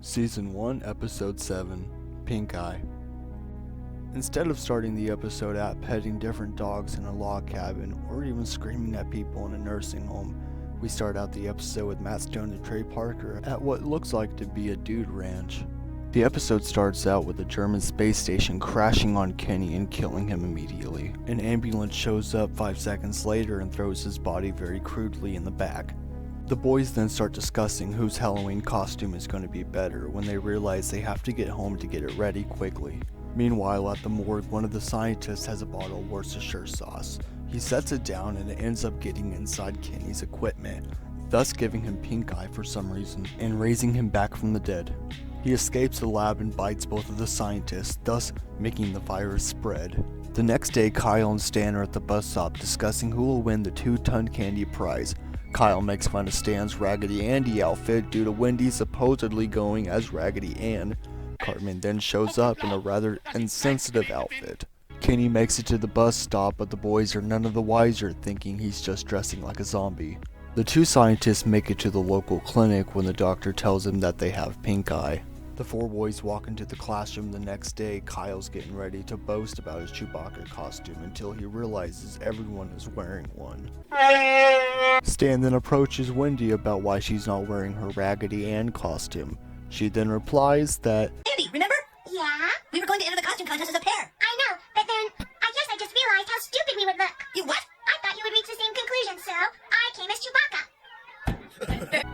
Season 1, Episode 7, Pink Eye. Instead of starting the episode out petting different dogs in a log cabin or even screaming at people in a nursing home, we start out the episode with Matt Stone and Trey Parker at what looks like to be a dude ranch. The episode starts out with a German space station crashing on Kenny and killing him immediately. An ambulance shows up 5 seconds later and throws his body very crudely in the back. The boys then start discussing whose Halloween costume is going to be better when they realize they have to get home to get it ready quickly. Meanwhile, at the morgue, one of the scientists has a bottle of Worcestershire sauce. He sets it down and it ends up getting inside Kenny's equipment, thus giving him pink eye for some reason and raising him back from the dead. He escapes the lab and bites both of the scientists, thus making the virus spread. The next day, Kyle and Stan are at the bus stop discussing who will win the 2-ton candy prize. Kyle makes fun of Stan's Raggedy Andy outfit due to Wendy supposedly going as Raggedy Ann. Cartman then shows up in a rather insensitive outfit. Kenny makes it to the bus stop, but the boys are none of the wiser, thinking he's just dressing like a zombie. The two scientists make it to the local clinic when the doctor tells them that they have pink eye. The four boys walk into the classroom the next day. Kyle's getting ready to boast about his Chewbacca costume until he realizes everyone is wearing one. Stan then approaches Wendy about why she's not wearing her Raggedy Ann costume. She then replies that, Andy, remember? Yeah? We were going to enter the costume contest as a pair. I know, but then I just realized how stupid we would look. You what? I thought you would reach the same conclusion, so I came as Chewbacca.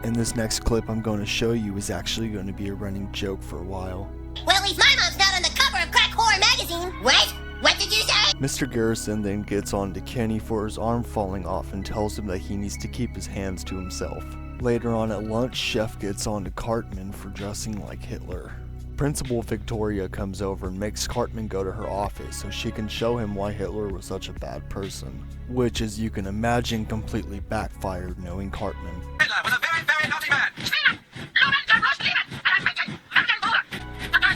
and this next clip I'm going to show you is actually going to be a running joke for a while. Well, at least my mom's not on the cover of Crack Horror magazine. What? What did you say? Mr. Garrison then gets on to Kenny for his arm falling off and tells him that he needs to keep his hands to himself. Later on at lunch, Chef gets on to Cartman for dressing like Hitler. Principal Victoria comes over and makes Cartman go to her office so she can show him why Hitler was such a bad person, which, as you can imagine, completely backfired knowing Cartman. Hitler was a very, very naughty man.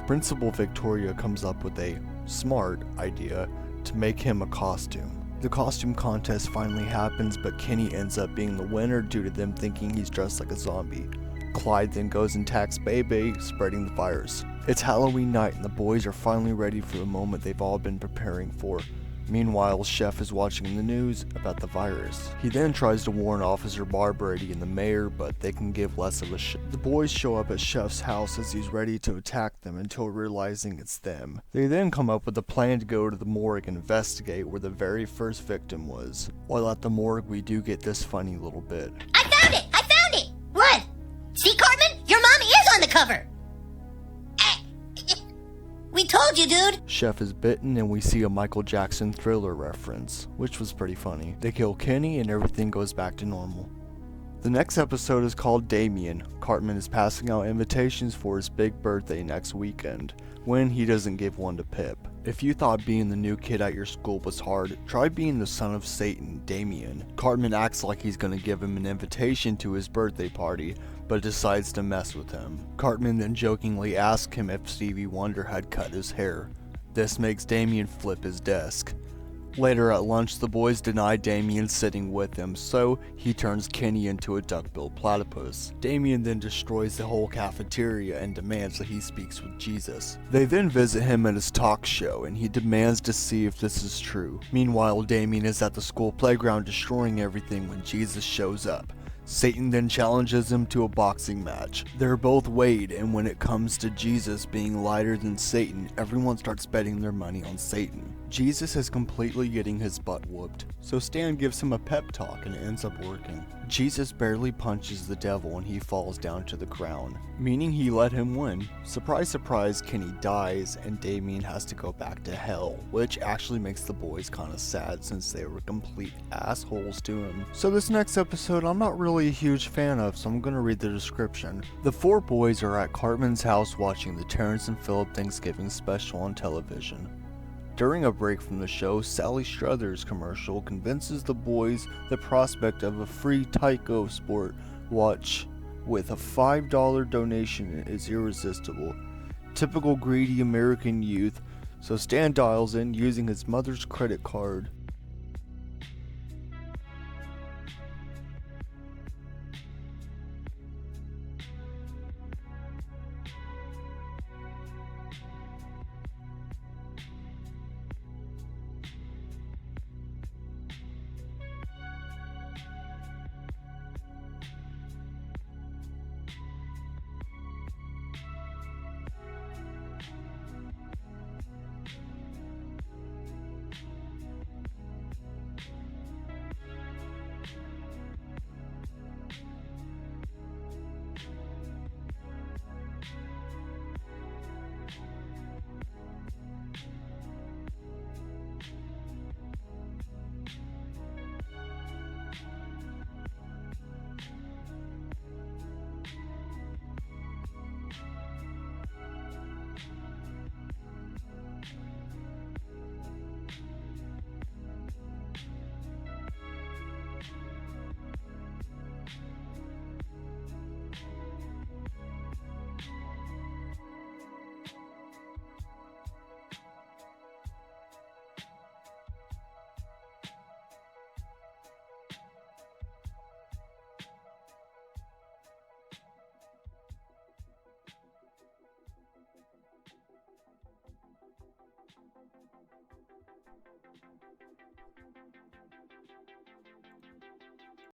Principal Victoria comes up with a smart idea to make him a costume. The costume contest finally happens, but Kenny ends up being the winner due to them thinking he's dressed like a zombie. Clyde then goes and attacks Bebe, spreading the virus. It's Halloween night and the boys are finally ready for the moment they've all been preparing for. Meanwhile, Chef is watching the news about the virus. He then tries to warn Officer Barbrady and the mayor, but they can give less of a shit. The boys show up at Chef's house as he's ready to attack them until realizing it's them. They then come up with a plan to go to the morgue and investigate where the very first victim was. While at the morgue, we do get this funny little bit. I found it! I found it! What? See, Cartman? Your mommy is on the cover! We told you, dude! Chef is bitten and we see a Michael Jackson Thriller reference, which was pretty funny. They kill Kenny and everything goes back to normal. The next episode is called Damien. Cartman is passing out invitations for his big birthday next weekend, when he doesn't give one to Pip. If you thought being the new kid at your school was hard, try being the son of Satan, Damien. Cartman acts like he's gonna give him an invitation to his birthday party, but decides to mess with him. Cartman then jokingly asks him if Stevie Wonder had cut his hair. This makes Damien flip his desk. Later at lunch, the boys deny Damien sitting with them, so he turns Kenny into a duck-billed platypus. Damien then destroys the whole cafeteria and demands that he speaks with Jesus. They then visit him at his talk show, and he demands to see if this is true. Meanwhile, Damien is at the school playground destroying everything when Jesus shows up. Satan then challenges him to a boxing match. They're both weighed, and when it comes to Jesus being lighter than Satan, everyone starts betting their money on Satan. Jesus is completely getting his butt whooped, so Stan gives him a pep talk and it ends up working. Jesus barely punches the devil and he falls down to the ground, meaning he let him win. Surprise, surprise, Kenny dies and Damien has to go back to hell, which actually makes the boys kinda sad since they were complete assholes to him. So this next episode I'm not really a huge fan of, so I'm gonna read the description. The four boys are at Cartman's house watching the Terrence and Phillip Thanksgiving special on television. During a break from the show, Sally Struthers commercial convinces the boys the prospect of a free Tyco Sport watch with a $5 donation is irresistible. Typical greedy American youth, so Stan dials in using his mother's credit card.